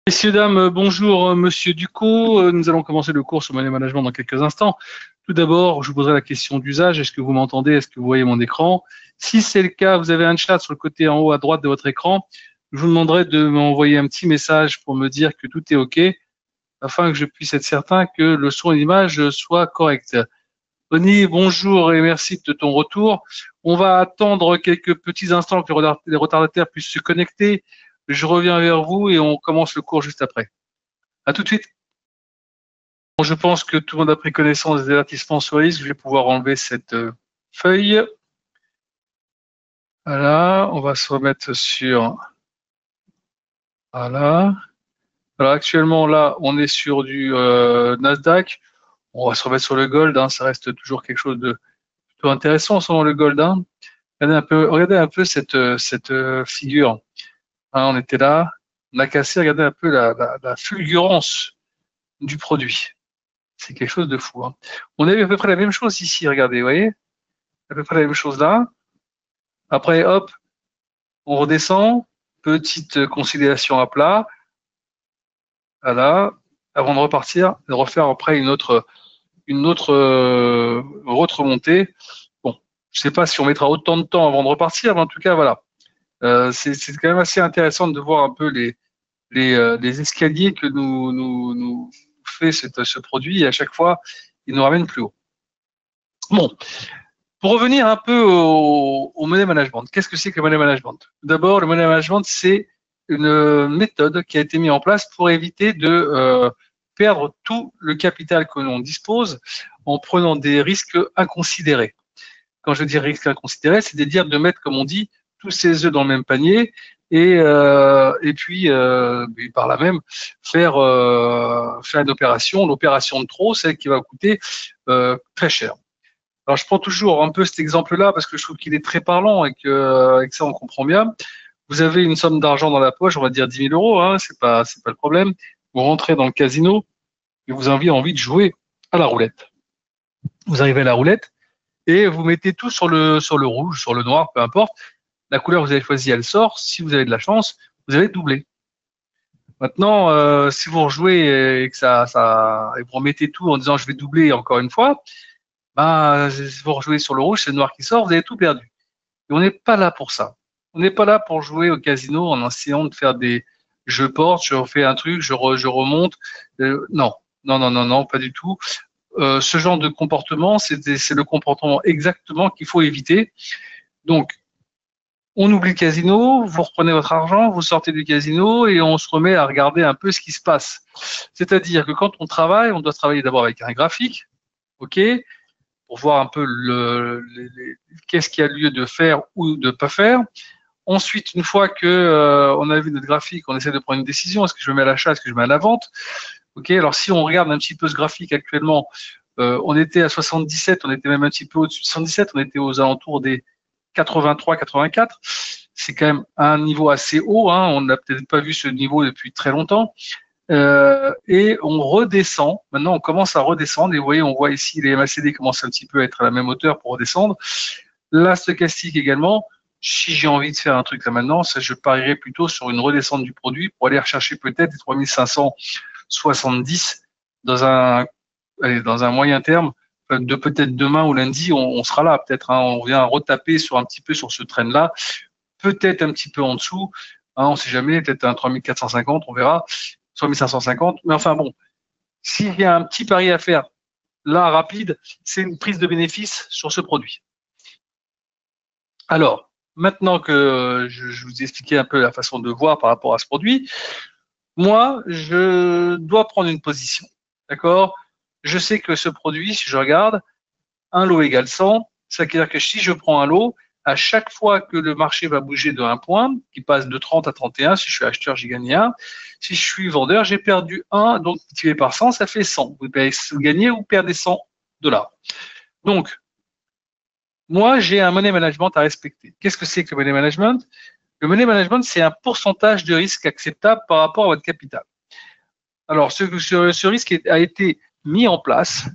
Messieurs, dames, bonjour, monsieur Ducot. Nous allons commencer le cours sur Money Management dans quelques instants. Tout d'abord, je vous poserai la question d'usage. Est-ce que vous m'entendez? Est-ce que vous voyez mon écran? Si c'est le cas, vous avez un chat sur le côté en haut à droite de votre écran. Je vous demanderai de m'envoyer un petit message pour me dire que tout est OK, afin que je puisse être certain que le son et l'image soient corrects. Tony, bonjour et merci de ton retour. On va attendre quelques petits instants que les retardataires puissent se connecter. Je reviens vers vous et on commence le cours juste après. À tout de suite. Bon, je pense que tout le monde a pris connaissance des avertissements sur risque. Je vais pouvoir enlever cette feuille. Voilà, on va se remettre sur... Voilà. Alors actuellement, là, on est sur du Nasdaq. On va se remettre sur le gold. Ça reste toujours quelque chose de plutôt intéressant en ce moment, le gold. Regardez un peu cette figure. On était là. On a cassé. Regardez un peu la fulgurance du produit. C'est quelque chose de fou. On a eu à peu près la même chose ici, regardez, vous voyez? À peu près la même chose là. Après, hop, on redescend. Petite conciliation à plat. Voilà. Avant de repartir, de refaire après une autre remontée. Bon, je ne sais pas si on mettra autant de temps avant de repartir, mais en tout cas, voilà. C'est quand même assez intéressant de voir un peu les escaliers que nous fait ce produit, et à chaque fois, il nous ramène plus haut. Bon, pour revenir un peu au money management, qu'est-ce que c'est que le money management? D'abord, le money management, c'est une méthode qui a été mise en place pour éviter de perdre tout le capital que l'on dispose en prenant des risques inconsidérés. Quand je dis risques inconsidérés, c'est-à-dire de mettre, comme on dit, tous ses œufs dans le même panier et puis par là même faire une opération, l'opération de trop, celle qui va coûter très cher. Alors je prends toujours un peu cet exemple-là parce que je trouve qu'il est très parlant et que avec ça on comprend bien. Vous avez une somme d'argent dans la poche, on va dire 10 000 euros, c'est pas le problème. Vous rentrez dans le casino et vous avez envie de jouer à la roulette. Vous arrivez à la roulette et vous mettez tout sur le rouge, sur le noir, peu importe. La couleur que vous avez choisie, elle sort. Si vous avez de la chance, vous allez doubler. Maintenant, si vous rejouez et que et vous remettez tout en disant je vais doubler encore une fois, si vous rejouez sur le rouge, c'est le noir qui sort, vous avez tout perdu. Et on n'est pas là pour ça. On n'est pas là pour jouer au casino en essayant de faire des je porte, je refais un truc, je remonte. Non, non, non, non, non, pas du tout. Ce genre de comportement, c'est le comportement exactement qu'il faut éviter. Donc, on oublie le casino, vous reprenez votre argent, vous sortez du casino et on se remet à regarder un peu ce qui se passe. C'est-à-dire que quand on travaille, on doit travailler d'abord avec un graphique, ok, pour voir un peu qu'est-ce qu'il y a lieu de faire ou de ne pas faire. Ensuite, une fois que on a vu notre graphique, on essaie de prendre une décision. Est-ce que je me mets à l'achat, est-ce que je me mets à la vente? Ok. Alors si on regarde un petit peu ce graphique actuellement, on était à 77, on était même un petit peu au-dessus de 77, on était aux alentours des 83, 84. C'est quand même un niveau assez haut. On n'a peut-être pas vu ce niveau depuis très longtemps. Et on redescend. Maintenant, on commence à redescendre. Et vous voyez, on voit ici les MACD commencent un petit peu à être à la même hauteur pour redescendre. La stochastique également. Si j'ai envie de faire un truc là maintenant, je parierais plutôt sur une redescente du produit pour aller rechercher peut-être les 3570 dans un moyen terme. De peut-être demain ou lundi, on sera là peut-être. On vient retaper sur un petit peu sur ce train-là, peut-être un petit peu en dessous. On ne sait jamais, peut-être un 3450, on verra. 3550. Mais enfin bon, s'il y a un petit pari à faire là rapide, c'est une prise de bénéfice sur ce produit. Alors, maintenant que je vous ai expliqué un peu la façon de voir par rapport à ce produit, moi, je dois prendre une position. D'accord? Je sais que ce produit, si je regarde, un lot égale 100, ça veut dire que si je prends un lot, à chaque fois que le marché va bouger de 1 point, qui passe de 30 à 31, si je suis acheteur, j'ai gagné 1. Si je suis vendeur, j'ai perdu 1, donc multiplié par 100, ça fait 100. Vous gagnez ou perdez 100 $. Donc, moi, j'ai un money management à respecter. Qu'est-ce que c'est que le money management? Le money management, c'est un pourcentage de risque acceptable par rapport à votre capital. Alors, ce risque a été mis en place,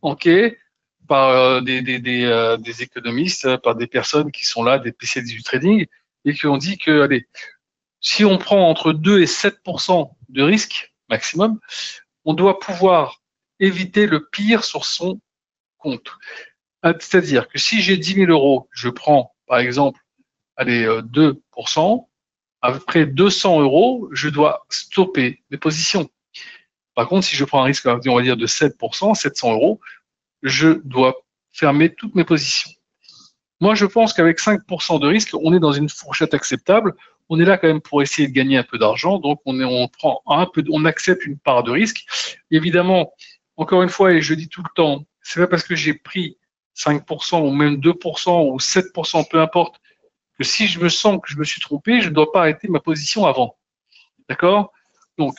ok, par des économistes, par des personnes qui sont là, des spécialistes du trading, et qui ont dit que, allez, si on prend entre 2 et 7% de risque maximum, on doit pouvoir éviter le pire sur son compte. C'est-à-dire que si j'ai 10 000 euros, je prends par exemple allez, 2%, après 200 euros, je dois stopper mes positions. Par contre, si je prends un risque, on va dire, de 7%, 700 euros, je dois fermer toutes mes positions. Moi, je pense qu'avec 5% de risque, on est dans une fourchette acceptable. On est là quand même pour essayer de gagner un peu d'argent. Donc, on accepte une part de risque. Évidemment, encore une fois, et je dis tout le temps, c'est pas parce que j'ai pris 5% ou même 2% ou 7%, peu importe, que si je me sens que je me suis trompé, je ne dois pas arrêter ma position avant. D'accord? Donc,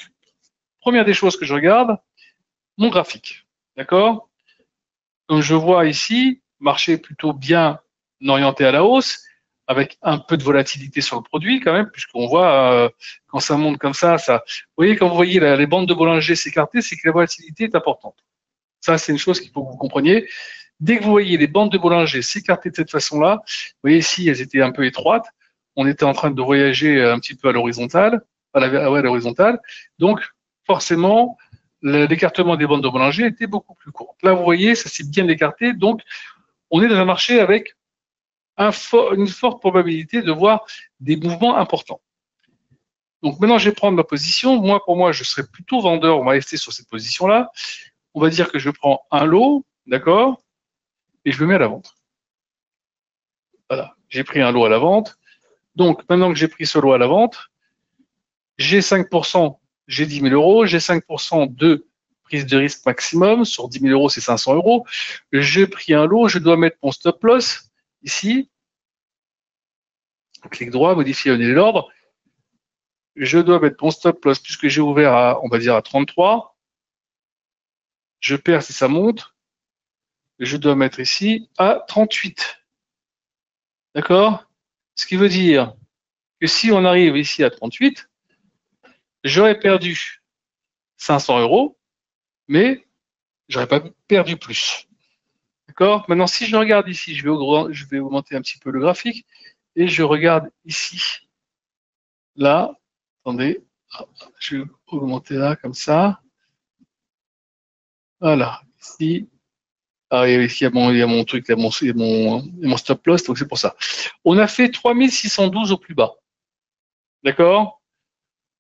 première des choses que je regarde, mon graphique. D'accord? Comme je vois ici, marché plutôt bien orienté à la hausse, avec un peu de volatilité sur le produit quand même, puisqu'on voit quand ça monte comme ça, vous voyez, quand vous voyez les bandes de Bollinger s'écarter, c'est que la volatilité est importante. Ça, c'est une chose qu'il faut que vous compreniez. Dès que vous voyez les bandes de Bollinger s'écarter de cette façon-là, vous voyez ici, elles étaient un peu étroites. On était en train de voyager un petit peu à l'horizontale, à l'horizontale. Donc, forcément, l'écartement des bandes de Bollinger était beaucoup plus court. Là, vous voyez, ça s'est bien écarté. Donc, on est dans un marché avec une forte probabilité de voir des mouvements importants. Donc, maintenant, je vais prendre ma position. Pour moi, je serais plutôt vendeur. On va rester sur cette position-là. On va dire que je prends un lot, d'accord, et je le mets à la vente. Voilà, j'ai pris un lot à la vente. Donc, maintenant que j'ai pris ce lot à la vente, j'ai 5%, j'ai 10 000 euros, j'ai 5% de prise de risque maximum. Sur 10 000 euros, c'est 500 euros. J'ai pris un lot, je dois mettre mon stop loss ici. Clic droit, modifier l'ordre. Je dois mettre mon stop loss puisque j'ai ouvert à, on va dire, à 33. Je perds si ça monte. Je dois mettre ici à 38. D'accord? Ce qui veut dire que si on arrive ici à 38, j'aurais perdu 500 euros, mais j'aurais pas perdu plus. D'accord? Maintenant, si je regarde ici, je vais augmenter un petit peu le graphique et je regarde ici. Là, attendez, je vais augmenter là comme ça. Voilà, ici. Ah, ici, il y a mon truc, il y a mon stop loss, donc c'est pour ça. On a fait 3612 au plus bas. D'accord?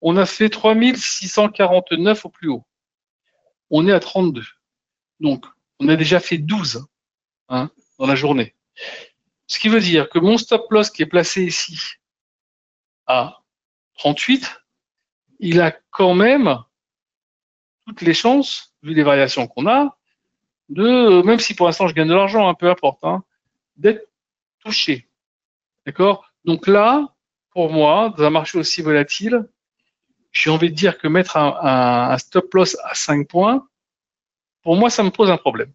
On a fait 3649 au plus haut. On est à 32. Donc, on a déjà fait 12 dans la journée. Ce qui veut dire que mon stop loss qui est placé ici à 38, il a quand même toutes les chances, vu les variations qu'on a, même si pour l'instant je gagne de l'argent, peu importe, d'être touché. D'accord? Donc là, pour moi, dans un marché aussi volatile, j'ai envie de dire que mettre un stop loss à 5 points, pour moi, ça me pose un problème.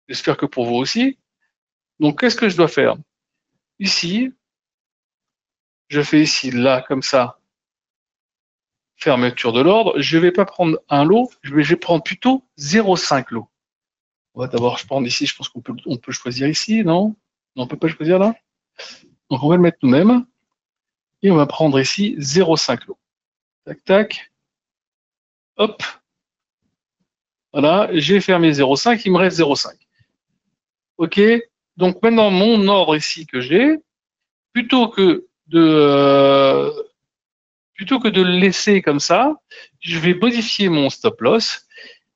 J'espère que pour vous aussi. Donc, qu'est-ce que je dois faire? Ici, je fais ici, là, comme ça, fermeture de l'ordre. Je ne vais pas prendre un lot, je vais prendre plutôt 0,5 lot. On va d'abord prendre ici, je pense qu'on peut choisir ici, non? Non, on ne peut pas choisir là? Donc, on va le mettre nous-mêmes. Et on va prendre ici 0,5 lot. Tac, tac. Hop. Voilà, j'ai fermé 0,5, il me reste 0,5. OK? Donc maintenant, mon ordre ici que j'ai, plutôt que de le laisser comme ça, je vais modifier mon stop loss.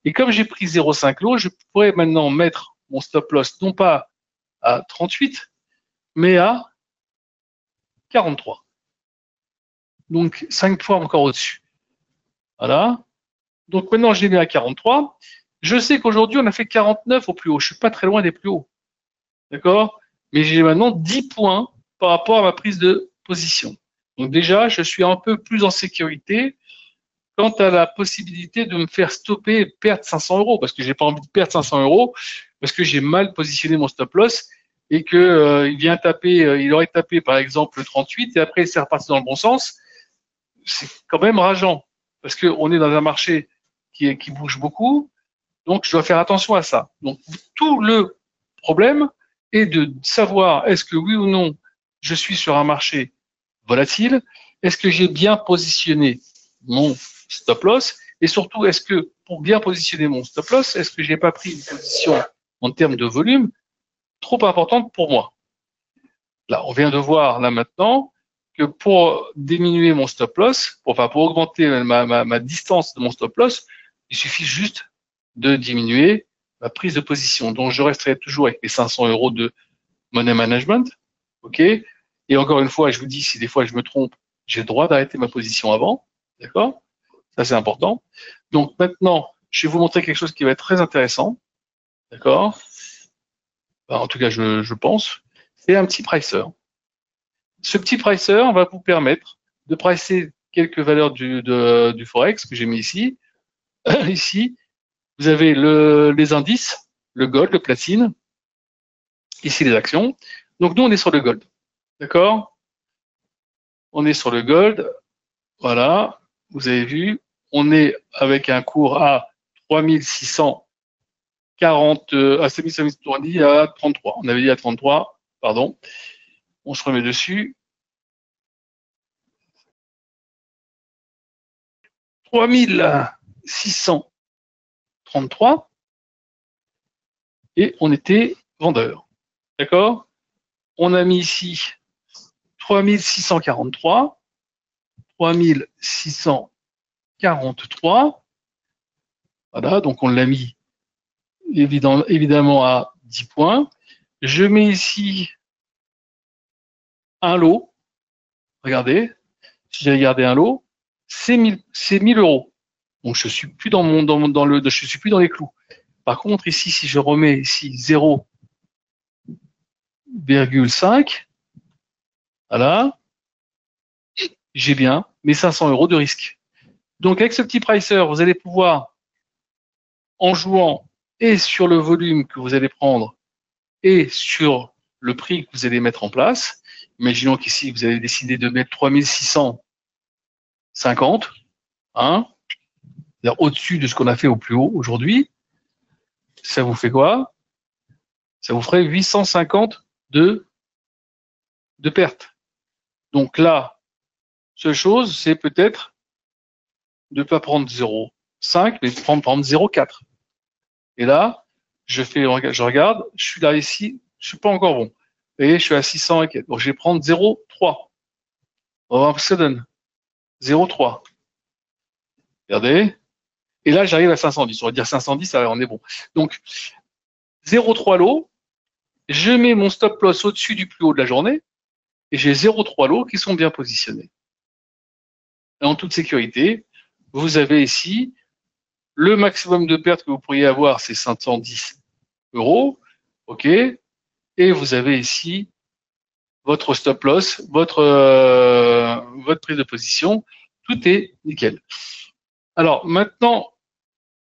Et comme j'ai pris 0,5 lot, je pourrais maintenant mettre mon stop loss non pas à 38, mais à 43. Donc 5 points encore au-dessus. Voilà. Donc maintenant, je l'ai mis à 43. Je sais qu'aujourd'hui, on a fait 49 au plus haut. Je ne suis pas très loin des plus hauts. D'accord? Mais j'ai maintenant 10 points par rapport à ma prise de position. Donc déjà, je suis un peu plus en sécurité quant à la possibilité de me faire stopper et perdre 500 euros, parce que j'ai pas envie de perdre 500 euros, parce que j'ai mal positionné mon stop loss et que il aurait tapé par exemple le 38 et après il s'est reparti dans le bon sens. C'est quand même rageant, parce qu'on est dans un marché qui bouge beaucoup, donc je dois faire attention à ça. Donc tout le problème est de savoir est-ce que oui ou non je suis sur un marché volatile, est-ce que j'ai bien positionné mon stop loss? Et surtout, est-ce que pour bien positionner mon stop loss, est-ce que j'ai pas pris une position en termes de volume trop importante pour moi? Là, on vient de voir là maintenant que pour diminuer mon stop loss, pour augmenter ma distance de mon stop loss, il suffit juste de diminuer ma prise de position. Donc, je resterai toujours avec mes 500 euros de money management. OK? Et encore une fois, je vous dis, si des fois je me trompe, j'ai le droit d'arrêter ma position avant. D'accord? Ça, c'est important. Donc, maintenant, je vais vous montrer quelque chose qui va être très intéressant. D'accord? En tout cas, je pense. C'est un petit pricer. Ce petit pricer va vous permettre de pricer quelques valeurs du Forex que j'ai mis ici. Ici, vous avez les indices, le gold, le platine. Ici, les actions. Donc, nous, on est sur le gold. D'accord? On est sur le gold. Voilà. Vous avez vu. On est avec un cours à 3640, à 7570 à 33. On avait dit à 33, pardon. On se remet dessus. 3633 et on était vendeur. D'accord? On a mis ici 3643, 3643. Voilà, donc on l'a mis évidemment à 10 points. Je mets ici un lot. Regardez, si j'ai regardé un lot, c'est 1000 euros. Donc je suis plus je suis plus dans les clous. Par contre, ici, si je remets ici 0,5, voilà, j'ai bien mes 500 euros de risque. Donc avec ce petit pricer, vous allez pouvoir, en jouant et sur le volume que vous allez prendre et sur le prix que vous allez mettre en place, imaginons qu'ici, vous avez décidé de mettre 3650, hein, c'est-à-dire au-dessus de ce qu'on a fait au plus haut aujourd'hui, ça vous fait quoi? Ça vous ferait 850 de perte. Donc là, seule chose, c'est peut-être de ne pas prendre 0,5, mais de prendre par exemple 0,4. Et là, je regarde, je suis là ici, je suis pas encore bon. Vous voyez, je suis à 600 et quelques. Donc je vais prendre 0,3. On va voir ce que ça donne. 0,3. Regardez. Et là, j'arrive à 510. On va dire 510, on est bon. Donc, 0,3 lots. Je mets mon stop loss au-dessus du plus haut de la journée. Et j'ai 0,3 lots qui sont bien positionnés. Et en toute sécurité, vous avez ici le maximum de pertes que vous pourriez avoir, c'est 510 euros. OK. Et vous avez ici votre stop loss, votre prise de position. Tout est nickel. Alors maintenant,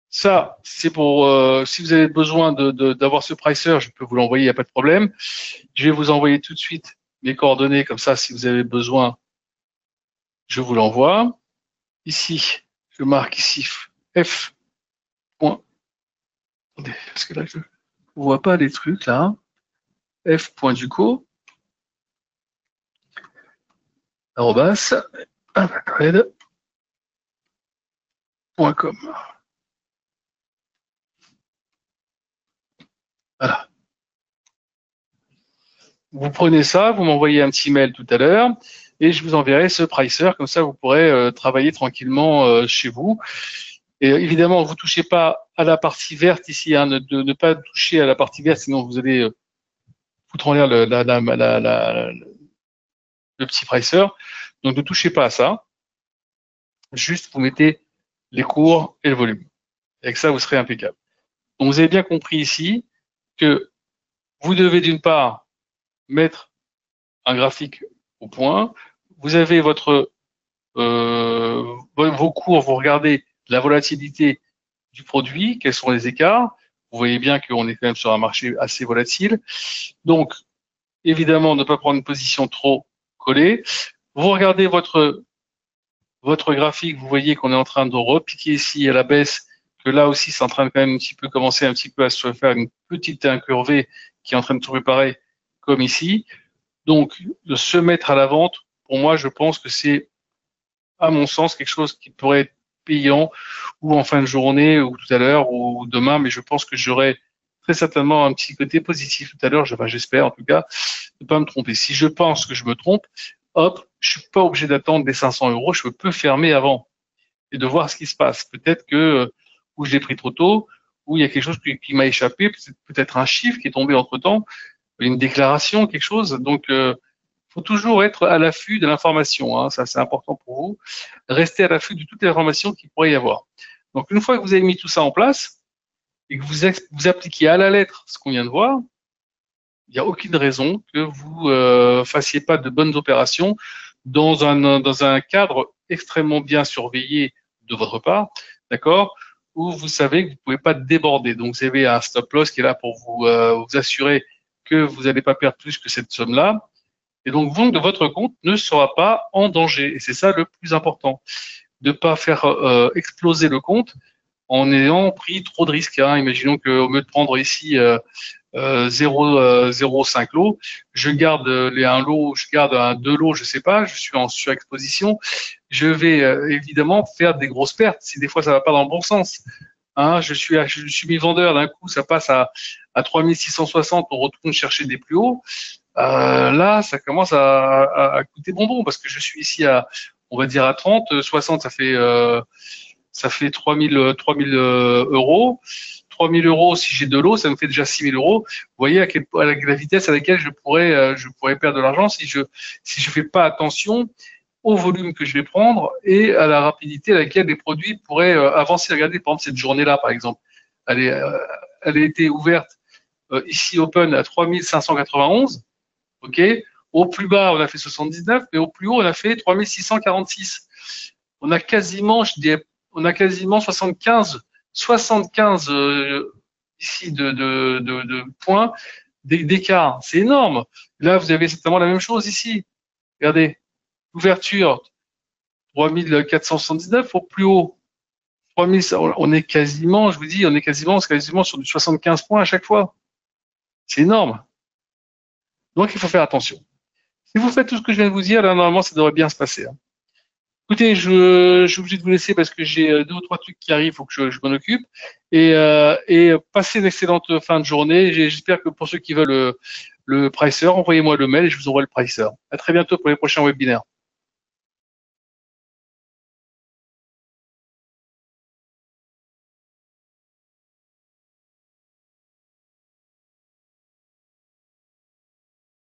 ça, c'est pour si vous avez besoin d'avoir ce pricer, je peux vous l'envoyer, il n'y a pas de problème. Je vais vous envoyer tout de suite mes coordonnées, comme ça, si vous avez besoin, je vous l'envoie. Ici, je marque ici F. Attendez, parce que là, je ne vois pas les trucs là. F.duco arrobas .com. Voilà. Vous prenez ça, vous m'envoyez un petit mail tout à l'heure et je vous enverrai ce pricer, comme ça vous pourrez travailler tranquillement chez vous. Et évidemment, vous touchez pas à la partie verte ici, hein, ne pas toucher à la partie verte, sinon vous allez foutre en l'air le petit pricer. Donc ne touchez pas à ça. Juste vous mettez les cours et le volume. Avec ça, vous serez impeccable. Donc vous avez bien compris ici que vous devez d'une part mettre un graphique au point. Vous avez vos cours, vous regardez la volatilité du produit, quels sont les écarts. Vous voyez bien qu'on est quand même sur un marché assez volatile. Donc, évidemment, ne pas prendre une position trop collée. Vous regardez votre graphique, vous voyez qu'on est en train de repiquer ici à la baisse, que là aussi, c'est en train de quand même commencer un petit peu à se faire une petite incurvée qui est en train de se préparer comme ici. Donc, de se mettre à la vente, pour moi, je pense que c'est, à mon sens, quelque chose qui pourrait être payant ou en fin de journée ou tout à l'heure ou demain, mais je pense que j'aurai très certainement un petit côté positif tout à l'heure, enfin, j'espère en tout cas, ne pas me tromper. Si je pense que je me trompe, hop, je suis pas obligé d'attendre les 500 euros, je peux fermer avant et de voir ce qui se passe. Peut-être que ou je l'ai pris trop tôt, ou il y a quelque chose qui m'a échappé, peut-être un chiffre qui est tombé entre-temps, une déclaration, quelque chose. Donc, faut toujours être à l'affût de l'information, hein, ça c'est important pour vous. Restez à l'affût de toutes les informations qu'il pourrait y avoir. Donc, une fois que vous avez mis tout ça en place et que vous appliquez à la lettre ce qu'on vient de voir, il n'y a aucune raison que vous fassiez pas de bonnes opérations dans un cadre extrêmement bien surveillé de votre part, d'accord, où vous savez que vous ne pouvez pas déborder. Donc, vous avez un stop loss qui est là pour vous assurer que vous n'allez pas perdre plus que cette somme-là. Et donc, vous, de votre compte, ne sera pas en danger. Et c'est ça le plus important, de ne pas faire exploser le compte en ayant pris trop de risques. Hein. Imaginons qu'au lieu de prendre ici 0,5 lots, je garde un lot, je garde un 2 lots, je sais pas, je suis en surexposition, je vais évidemment faire des grosses pertes si des fois ça va pas dans le bon sens. Hein, je suis mis vendeur, d'un coup ça passe à 3660, on retourne chercher des plus hauts. Là, ça commence à coûter bonbon parce que je suis ici à, on va dire à 30, 60, ça fait 3000 euros. 3000 euros, si j'ai de l'eau, ça me fait déjà 6000 euros. Vous voyez à la vitesse à laquelle je pourrais perdre de l'argent si je fais pas attention au volume que je vais prendre et à la rapidité à laquelle les produits pourraient avancer. Regardez, par exemple, cette journée-là, par exemple, elle a été ouverte ici open à 3591. OK. Au plus bas, on a fait 79, mais au plus haut, on a fait 3646. On a quasiment, on a quasiment 75 ici de points d'écart. C'est énorme. Là, vous avez certainement la même chose ici. Regardez, ouverture 3479 au plus haut. 3000, on est quasiment, je vous dis, on est quasiment sur du 75 points à chaque fois. C'est énorme. Donc, il faut faire attention. Si vous faites tout ce que je viens de vous dire, là, normalement, ça devrait bien se passer. Hein. Écoutez, je suis obligé de vous laisser parce que j'ai 2 ou 3 trucs qui arrivent, il faut que je m'en occupe. Et passez une excellente fin de journée. J'espère que pour ceux qui veulent le pricer, envoyez-moi le mail et je vous envoie le pricer. À très bientôt pour les prochains webinaires.